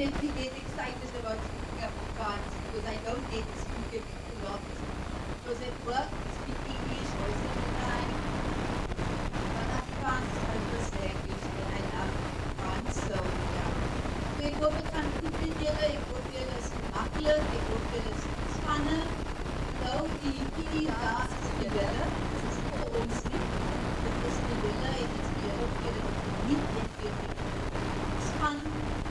definitely get excited about speaking Afrikaans because I don't get to speak it a lot. Because at work, we speak English most of the time, but Afrikaans is my first language and I love Afrikaans, so yeah. So ek hoop het gaan goed met julle, ek hoop julle is gemakkelijk, ek hoop julle is ontspannen. Nou, die kies daar is die wille, dit is vir ons nie. Dit is die wille en dit is die hoop julle nie net weer die ontspan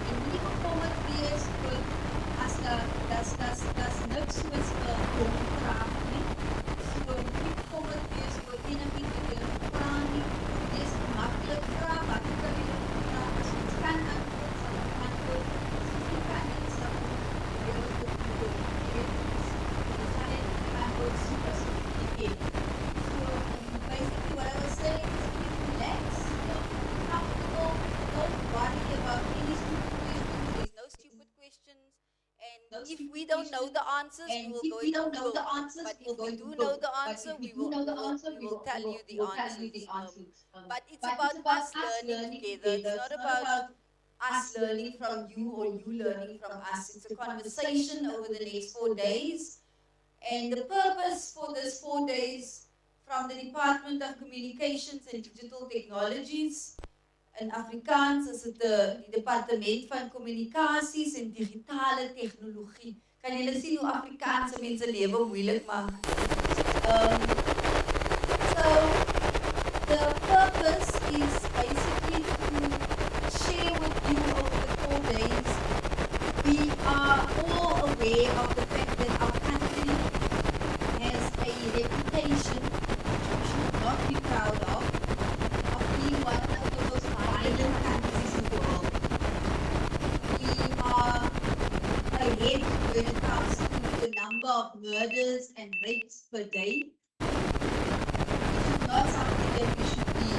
en nie bekommerd wees oor as das niks soos omvraag nie. So nie bekommerd wees oor eniging wat julle vra nie. Wees gemakkelijk vra, wat ek wil julle vra, as ons kan antwoord, sal ek antwoord, as ons nie kan nie, sal ek julle opgedoen. Super ken. So basically what I was saying is please relax, don't be comfortable, don't worry about any stupid questions. There's no stupid questions. And if we don't know the answers, we will go into Google. But if we do know the answer, we will tell you the answers. But it's about us learning together. It's not about us learning from you or you learning from us. It's a conversation over the next 4 days. And the purpose for this 4 days from the Department of Communications and Digital Technologies, in Afrikaans is dit die Departement van Kommunikasies en Digitale Tegnologie. Kan julle sien hoe Afrikaanse mense lewe moeilik maak? So the purpose is basically to share with you over the 4 days. We are all aware of the fact that our country has a reputation which we should not be proud of being one of the most violent countries in the world. We are ahead when it comes to the number of murders and rapes per day. Which is not something that we should be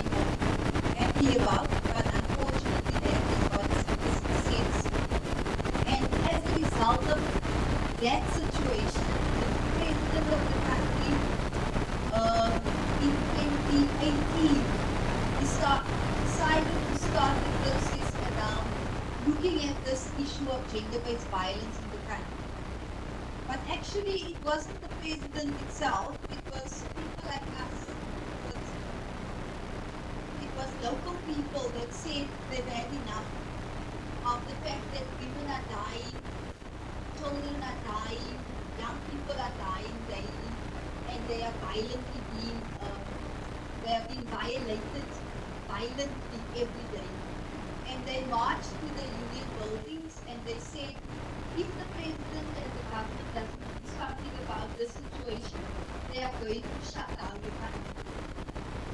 happy about, but unfortunately that is what statistics says. And as a result of that situation, the president of the country in 2018 decided to start the process around looking at this issue of gender-based violence in the country. But actually it wasn't the president itself, it was people like us. It was local people that said they've had enough of the fact that women are dying, children are dying, young people are dying daily, and they are violently being, they are being violated violently every day. And they marched to the union buildings and they said, if the president and the government doesn't do something about this situation, they are going to shut down the country.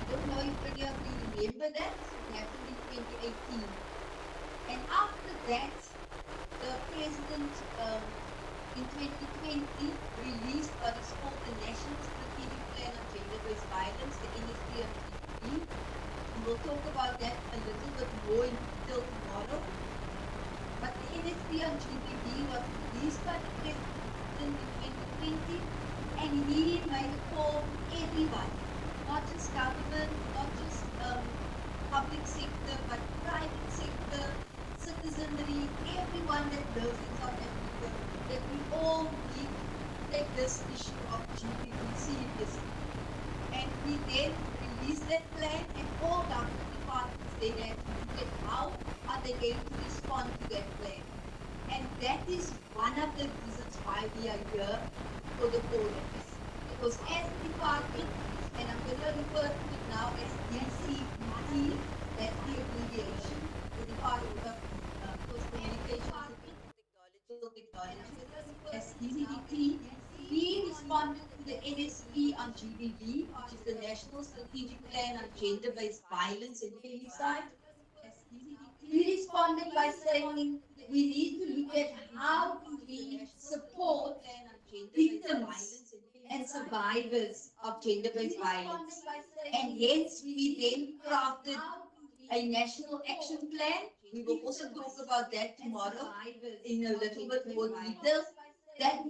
I don't know if any of you remember that. It happened in 2018. And after that, the president in 2020 released what is called the National Strategic Plan on Gender-Based Violence, the NSP. We will talk about that a little bit more in detail tomorrow. But the NSP on GBV was released by the president in 2020, and he made a call to everyone, not just government, not just public sector, but private sector, citizenry, everyone that lives in South Africa, that we all need to take this issue of GBV seriously. And we then released that plan, and all government departments then had to look at how are they going to respond to that plan. And that is one of the reasons why we are here for the 4 days. Because as a department, and I'm going to refer to it now as DCT, that's the abbreviation, the Department of Communications and Technology, as DCT, we responded to the NSP on GBV, which is the National Strategic Plan on Gender-Based Violence and Femicide. We responded by saying we need to look at how we support victims and survivors of gender-based violence. And hence we then crafted a national action plan. We will also talk about that tomorrow in a little bit more detail. That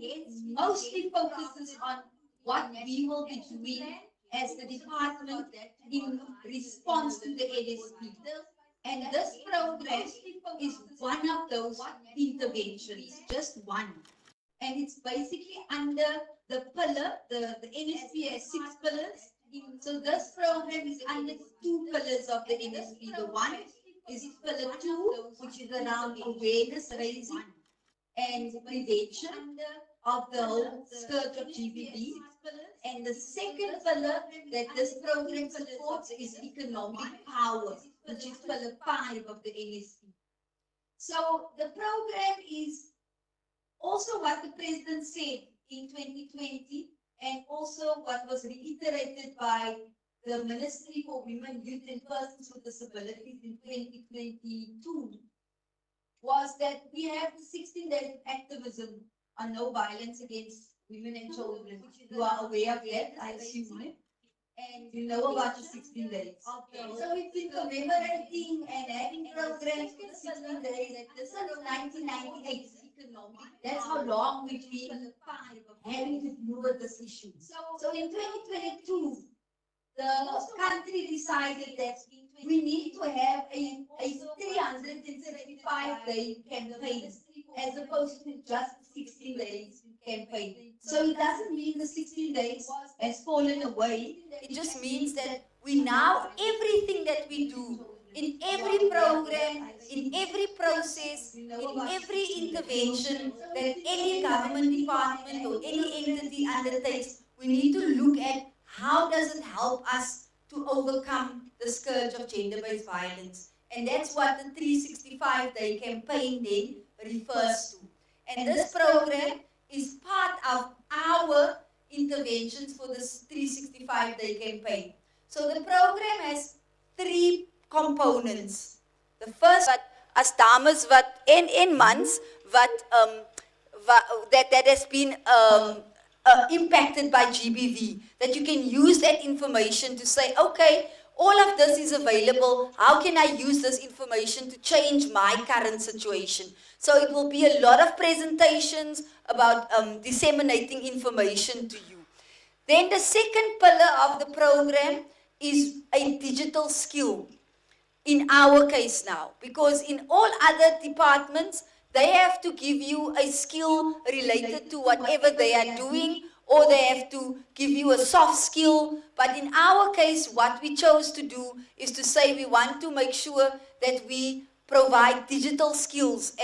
mostly focuses on what we will be doing as the department in response to the NSP. And this program is one of those interventions, just one. And it's basically under the pillar, the NSP has 6 pillars. So this program is under 2 pillars of the NSP. The one is pillar 2, which is around awareness raising and prevention of the whole scourge of GBV. And the second pillar that this program supports is economic power, which is pillar 5 of the NSP. So the program is also what the president said in 2020, and also what was reiterated by the Ministry for Women, Youth and Persons with Disabilities in 2022, was that we have the 16 days activism on no violence against women and children. You are aware of that, I assume, and you know about the 16 days. So we've been commemorating and having programs for the 16 days since 1998. That's how long we've been having to deal with this issue. So in 2022, the country decided that we need to have a 365-day campaign as opposed to just 16 days campaign. So it doesn't mean the 16 days has fallen away. It just means that we now, everything that we do, in every program, in every process, in every intervention that any government department or any entity undertakes, we need to look at how does it help us to overcome the scourge of gender-based violence. And that's what the 365-day campaign then refers to. And this program is part of our interventions for this 365-day campaign. So the program has 3 components. The first, as dames wat en mans wat that has been impacted by GBV, that you can use that information to say, okay, all of this is available. How can I use this information to change my current situation? So it will be a lot of presentations about disseminating information to you. Then the second pillar of the program is a digital skill. In our case now, because in all other departments, they have to give you a skill related to whatever they are doing, or they have to give you a soft skill. But in our case, what we chose to do is to say we want to make sure that we provide digital skills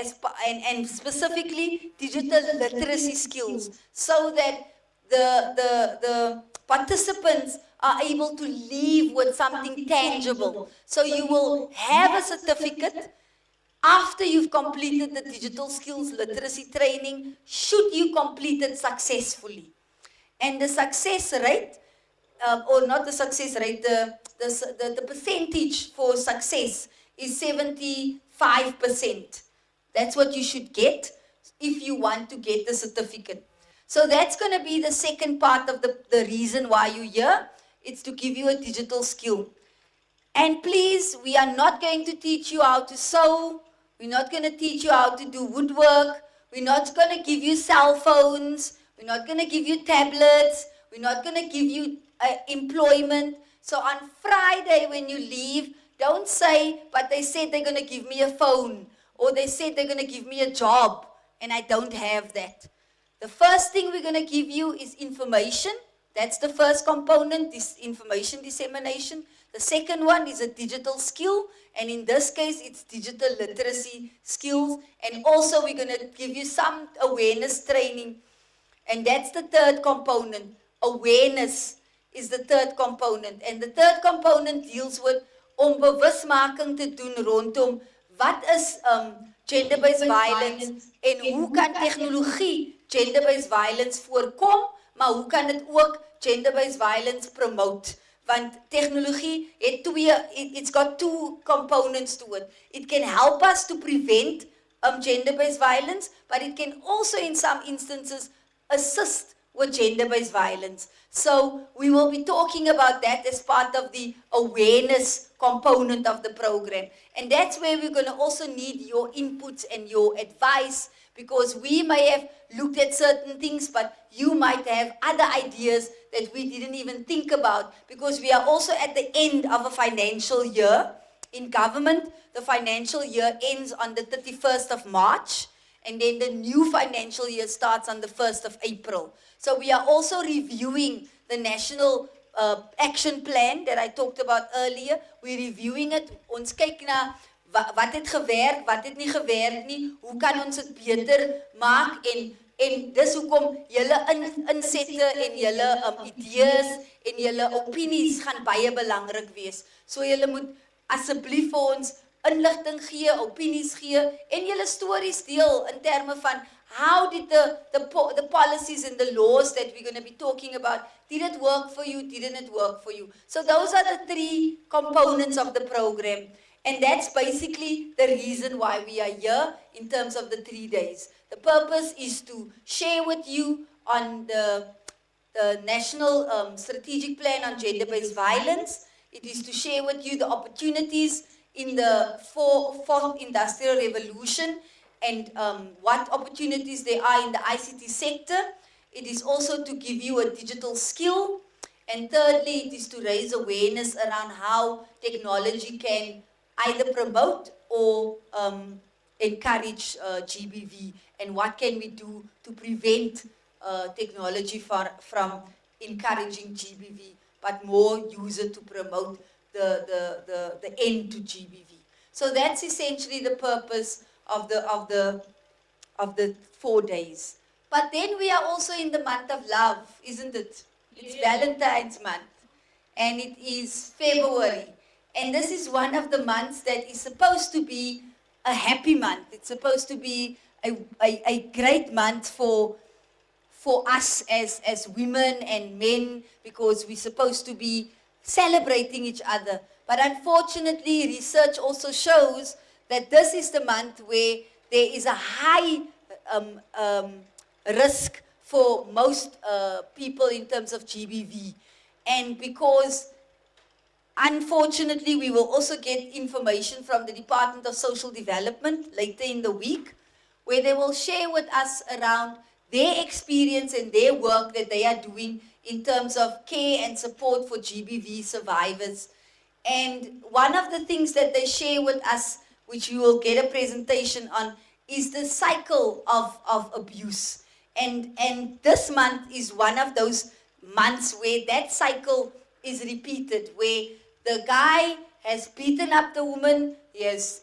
and specifically digital literacy skills, so that the participants are able to leave with something tangible. So you will have a certificate after you've completed the digital skills literacy training, should you complete it successfully. And the success rate, or not the success rate, the percentage for success is 75%. That's what you should get if you want to get the certificate. So that's going to be the second part of the reason why you're here. It's to give you a digital skill. And please, we are not going to teach you how to sew. We're not going to teach you how to do woodwork. We're not going to give you cell phones. We're not going to give you tablets. We're not going to give you employment. So on Friday when you leave, don't say, but they said they're going to give me a phone, or they said they're going to give me a job, and I don't have that. The first thing we're going to give you is information. That's the first component, this information dissemination. The second one is a digital skill, and in this case, it's digital literacy skills. And also, we're going to give you some awareness training. And that's the third component. Awareness is the third component. And the third component deals with om bewusmaking te doen rondom wat is gender-based violence en hoe kan tegnologie gender-based violence voorkom, maar hoe kan dit ook gender-based violence promote? Want technologie het it's got 2 components to it. It can help us to prevent gender-based violence, but it can also in some instances assist with gender-based violence. So we will be talking about that as part of the awareness component of the program. And that's where we're going to also need your inputs and your advice, because we may have looked at certain things, but you might have other ideas that we didn't even think about, because we are also at the end of a financial year. In government, the financial year ends on the 31st of March, and then the new financial year starts on the 1st of April. So we are also reviewing the national action plan that I talked about earlier. We're reviewing it. Ons kyk na wat het gewerk, wat het nie gewerk nie, hoe kan ons dit beter maak en dis hoekom julle insette en julle idees en julle opinies gaan baie belangrik wees. So julle moet asseblief vir ons inligting gee, opinies gee en julle stories deel in terme van how did the policies and the laws that we're going to be talking about, did it work for you, didn't it work for you? So those are the three components of the program. And that's basically the reason why we are here in terms of the 3 days. The purpose is to share with you on the National Strategic Plan on Gender-Based Violence. It is to share with you the opportunities in the fourth industrial revolution and what opportunities there are in the ICT sector. It is also to give you a digital skill. And thirdly, it is to raise awareness around how technology can either promote or encourage GBV, and what can we do to prevent technology from encouraging GBV, but more use it to promote the end to GBV. So that's essentially the purpose of the 4 days. But then we are also in the month of love, isn't it? It's Valentine's month, and it is February. And this is one of the months that is supposed to be a happy month. It's supposed to be a great month for us as women and men, because we're supposed to be celebrating each other. But unfortunately, research also shows that this is the month where there is a high risk for most people in terms of GBV. And because unfortunately, we will also get information from the Department of Social Development later in the week, where they will share with us around their experience and their work that they are doing in terms of care and support for GBV survivors. And one of the things that they share with us, which you will get a presentation on, is the cycle of abuse. And this month is one of those months where that cycle is repeated, where the guy has beaten up the woman, he has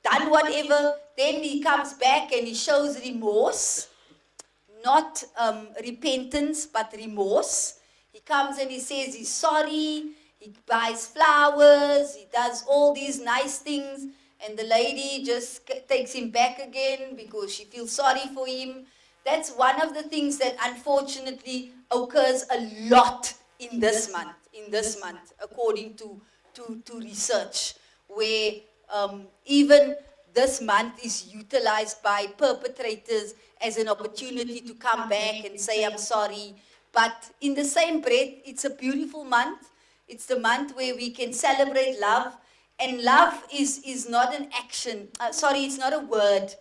done whatever, then he comes back and he shows remorse, not repentance, but remorse. He comes and he says he's sorry, he buys flowers, he does all these nice things, and the lady just takes him back again because she feels sorry for him. That's one of the things that unfortunately occurs a lot in this month, according to research, where even this month is utilized by perpetrators as an opportunity to come back and say, I'm sorry. But in the same breath, it's a beautiful month. It's the month where we can celebrate love. And love is not an action. It's not a word.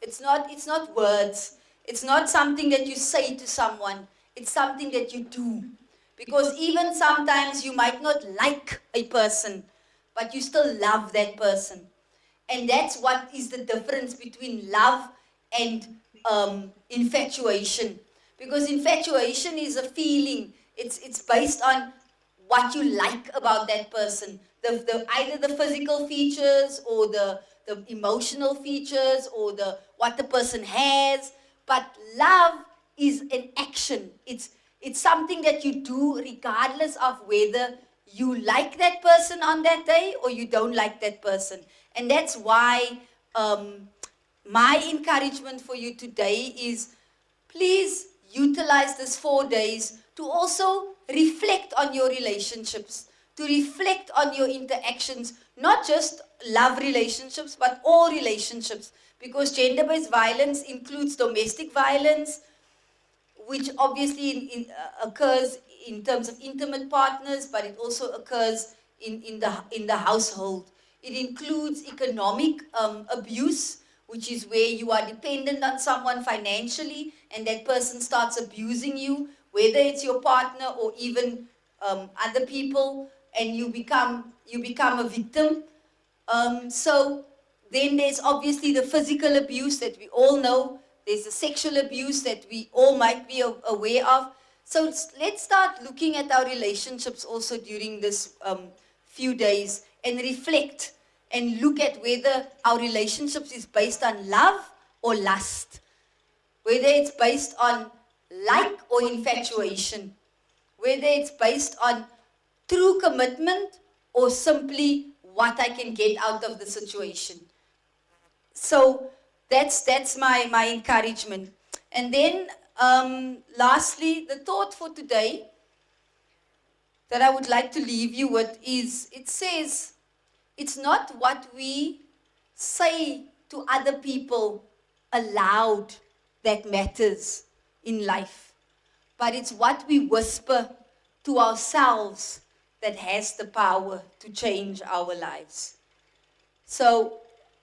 It's not words. It's not something that you say to someone. It's something that you do. Because even sometimes you might not like a person, but you still love that person. And that's what is the difference between love and infatuation. Because infatuation is a feeling. It's based on what you like about that person. Either the physical features or the emotional features or what the person has. But love is an action. It's something that you do regardless of whether you like that person on that day or you don't like that person. And that's why my encouragement for you today is, please utilize this 4 days to also reflect on your relationships, to reflect on your interactions, not just love relationships, but all relationships. Because gender-based violence includes domestic violence, which obviously occurs in terms of intimate partners, but it also occurs in the household. It includes economic abuse, which is where you are dependent on someone financially and that person starts abusing you, whether it's your partner or even other people, and you become a victim. So then there's obviously the physical abuse that we all know. There's the sexual abuse that we all might be aware of. So let's start looking at our relationships also during this few days and reflect and look at whether our relationships is based on love or lust, whether it's based on like or infatuation, whether it's based on true commitment or simply what I can get out of the situation. So that's my encouragement. And then lastly, the thought for today that I would like to leave you with is, it says, it's not what we say to other people aloud that matters in life, but it's what we whisper to ourselves that has the power to change our lives. So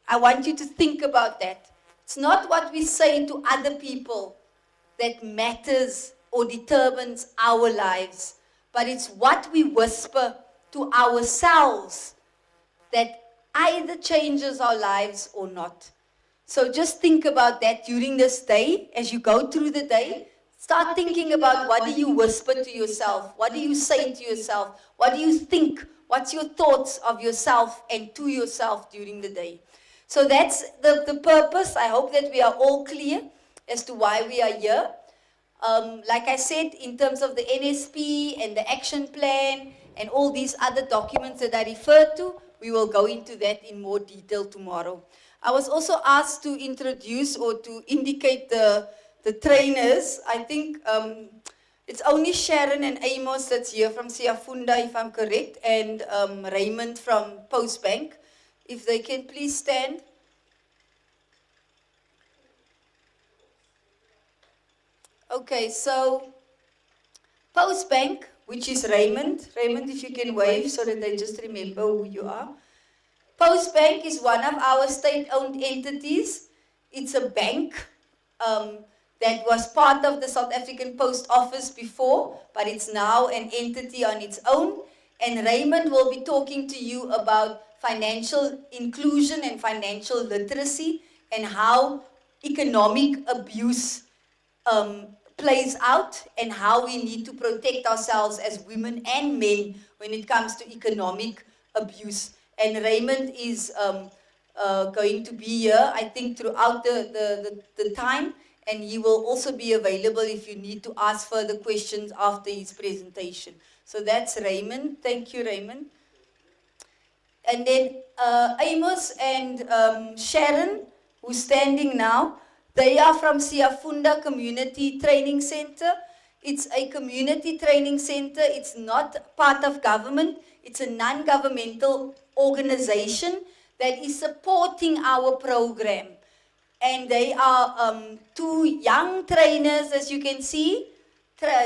I want you to think about that. It's not what we say to other people that matters or determines our lives, but it's what we whisper to ourselves that either changes our lives or not. So just think about that during this day. As you go through the day, start thinking about, what do you whisper to yourself? What do you say to yourself? What do you think? What's your thoughts of yourself and to yourself during the day? So that's the purpose. I hope that we are all clear as to why we are here. Like I said, in terms of the NSP and the action plan and all these other documents that I referred to, we will go into that in more detail tomorrow. I was also asked to introduce or to indicate the trainers. I think it's only Sharon and Amos that's here from Siafunda, if I'm correct, and Raymond from Postbank. If they can please stand. Okay, so Postbank, which is Raymond. Raymond, if you can wave so that they just remember who you are. Postbank is one of our state-owned entities. It's a bank that was part of the South African Post Office before, but it's now an entity on its own. And Raymond will be talking to you about financial inclusion and financial literacy and how economic abuse plays out and how we need to protect ourselves as women and men when it comes to economic abuse. And Raymond is going to be here, I think, throughout the time, and he will also be available if you need to ask further questions after his presentation. So that's Raymond. Thank you, Raymond. And then Amos and Sharon, who's standing now, they are from Siafunda Community Training Center. It's a community training center. It's not part of government. It's a non-governmental organization that is supporting our program. And they are two young trainers, as you can see.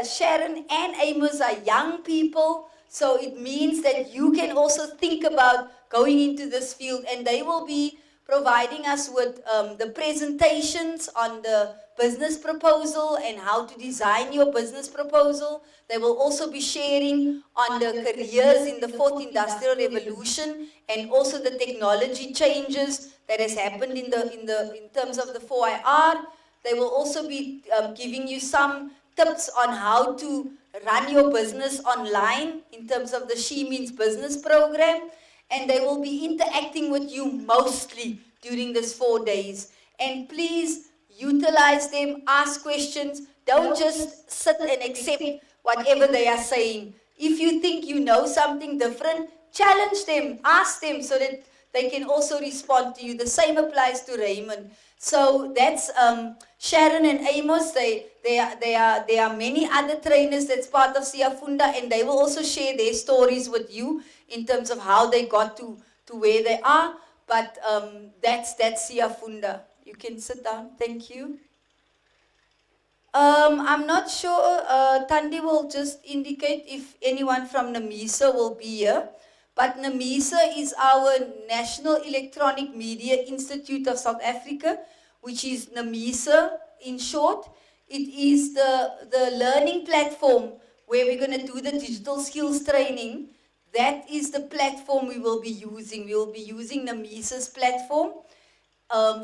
Sharon and Amos are young people. So it means that you can also think about going into this field, and they will be providing us with the presentations on the business proposal and how to design your business proposal. They will also be sharing on the careers in the fourth industrial revolution and also the technology changes that has happened in terms of the 4IR. They will also be giving you some tips on how to run your business online in terms of the She Means Business program. And they will be interacting with you mostly during this 4 days. And please utilize them, ask questions. Don't just sit and accept whatever they are saying. If you think you know something different, challenge them, ask them so that they can also respond to you. The same applies to Raymond. So that's Sharon and Amos. There are many other trainers that's part of Siafunda, and they will also share their stories with you in terms of how they got to where they are. But that's Siafunda. You can sit down. Thank you. I'm not sure. Thandi will just indicate if anyone from NAMISA will be here. But NAMISA is our National Electronic Media Institute of South Africa, which is NAMISA in short. It is the learning platform where we're going to do the digital skills training. That is the platform we will be using. We will be using Namisa's platform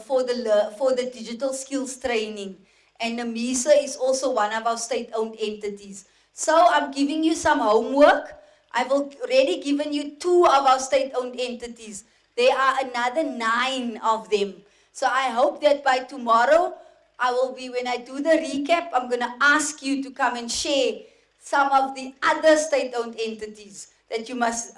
for the digital skills training. And Namisa is also one of our state-owned entities. So I'm giving you some homework. I've already given you 2 of our state-owned entities. There are another 9 of them. So I hope that by tomorrow, when I do the recap, I'm going to ask you to come and share some of the other state-owned entities that you must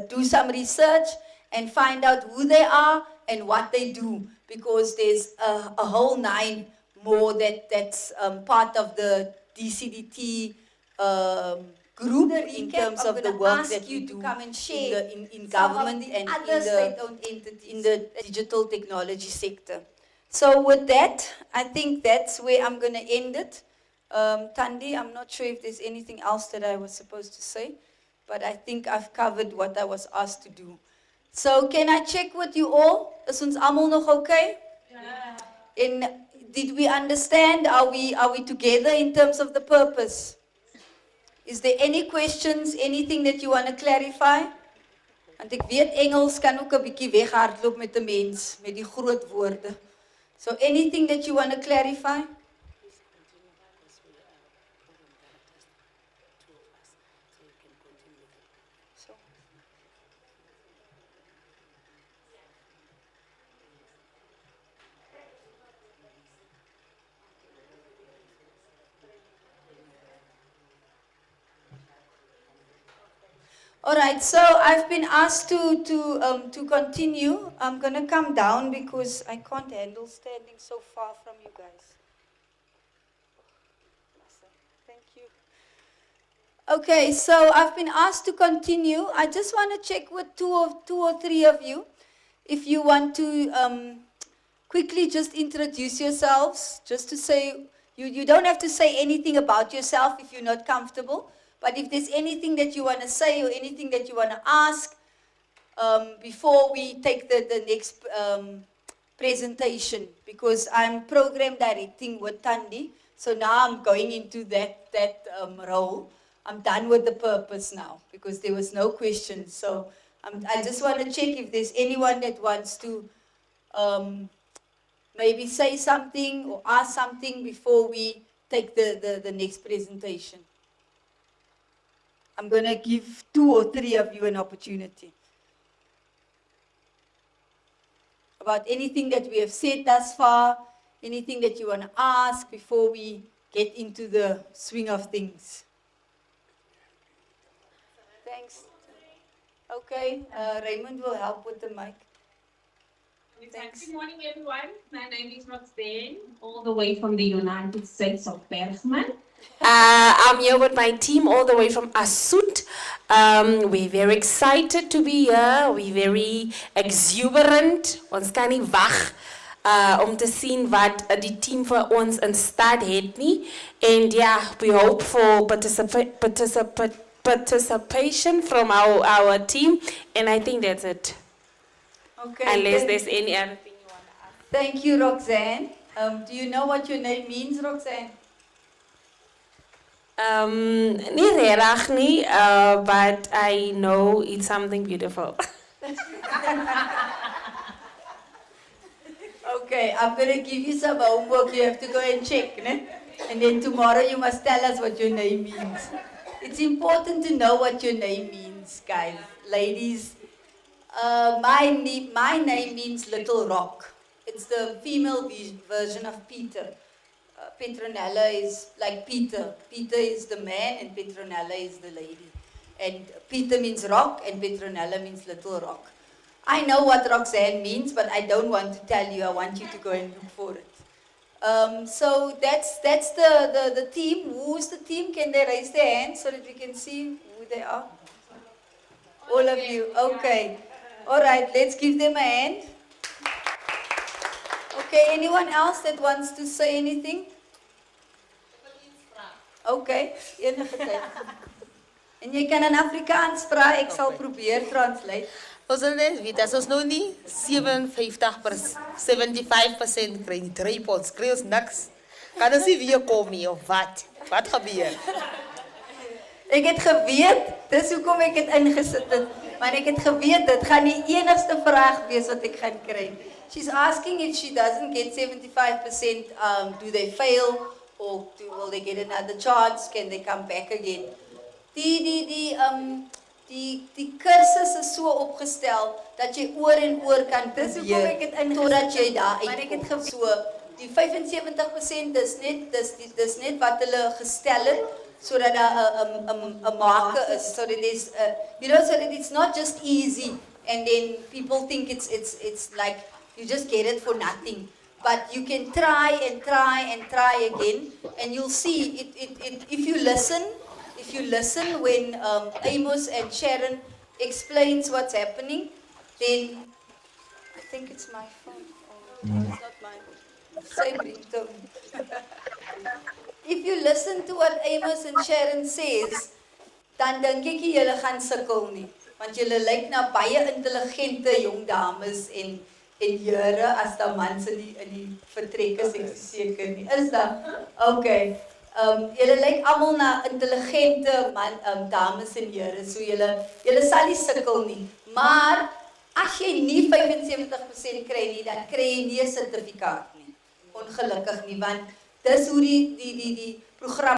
do some research and find out who they are and what they do, because there's a whole 9 more that's part of the DCDT group in terms of the work that you do in government and in the digital technology sector. So with that, I think that's where I'm going to end it. Thandi, I'm not sure if there's anything else that I was supposed to say, but I think I've covered what I was asked to do. So can I check with you all? Is ons almal nog okay? Yeah. And did we understand? Are we together in terms of the purpose? Is there any questions, anything that you want to clarify? Want ek weet Engels kan ook 'n bietjie weghardloop met 'n mens met die groot woorde. So anything that you want to clarify? All right, so I've been asked to continue. I'm going to come down because I can't handle standing so far from you guys. Thank you. Okay, so I've been asked to continue. I just want to check with two or three of you. If you want to quickly just introduce yourselves, just to say, you don't have to say anything about yourself if you're not comfortable. But if there's anything that you want to say or anything that you want to ask before we take the next presentation, because I'm program directing with Thandi, so now I'm going into that role. I'm done with the purpose now because there was no question. So I just want to check if there's anyone that wants to maybe say something or ask something before we take the next presentation. I'm going to give 2 or 3 of you an opportunity. About anything that we have said thus far, anything that you want to ask before we get into the swing of things. Thanks. Okay, Raymond will help with the mic. Thanks. Good morning, everyone. My name is Roxanne, all the way from the United States of Bergman. I'm here with my team all the way from Asut. We're very excited to be here. We're very exuberant. Ons kan nie wag om te sien wat die team vir ons in stad het nie. And yeah, we hope for participation from our team. And I think that's it. Okay. Unless there's any other thing you want to ask. Thank you, Roxanne. Do you know what your name means, Roxanne? Nie regtig nie, but I know it's something beautiful. Okay, I'm going to give you some homework. You have to go and check, ne? And then tomorrow you must tell us what your name means. It's important to know what your name means, guys, ladies. My name means Little Rock. It's the female version of Peter. Petronella is like Peter. Peter is the man and Petronella is the lady. And Peter means rock and Petronella means little rock. I know what Roxanne means, but I don't want to tell you. I want you to go and look for it. So that's the team. Who's the team? Can they raise their hands so that we can see who they are? All of you. Okay. All right, let's give them a hand. Okay, anyone else that wants to say anything? Okay, enige tyd. En jy kan in Afrikaans vra, ek sal probeer translate. Ons het net weet as ons nou nie 75% kry nie, 3 pots, kry ons niks. Kan ons nie weer kom nie of wat? Wat gebeur? Ek het geweet, dis hoekom ek het ingesit het, want ek het geweet dit gaan die enigste vraag wees wat ek gaan kry. She's asking if she doesn't get 75%, do they fail or will they get another chance? Can they come back again? Die kursus is so opgestel dat jy oor en oor kan probeer totdat jy daar uitkom. So die 75% dis net wat hulle gestel het sodat daar 'n marker is, so that there's so that it's not just easy and then people think it's like you just get it for nothing. But you can try and try and try again, and you'll see if you listen when Amos and Sharon explains what's happening, then I think it's my phone. Oh, no, it's not mine. Same ringtone. If you listen to what Amos and Sharon says, dan dink ek nie julle gaan sukkel nie, want julle lyk na baie intelligente jong dames en here as da mans in die vertrek is, ek seker nie. Is da? Okay. Julle lyk almal na intelligente dames en here, so julle sal nie sukkel nie. Maar as jy nie 75% kry nie, dan kry jy nie 'n sertifikaat nie. Ongelukkig nie, want dis hoe die program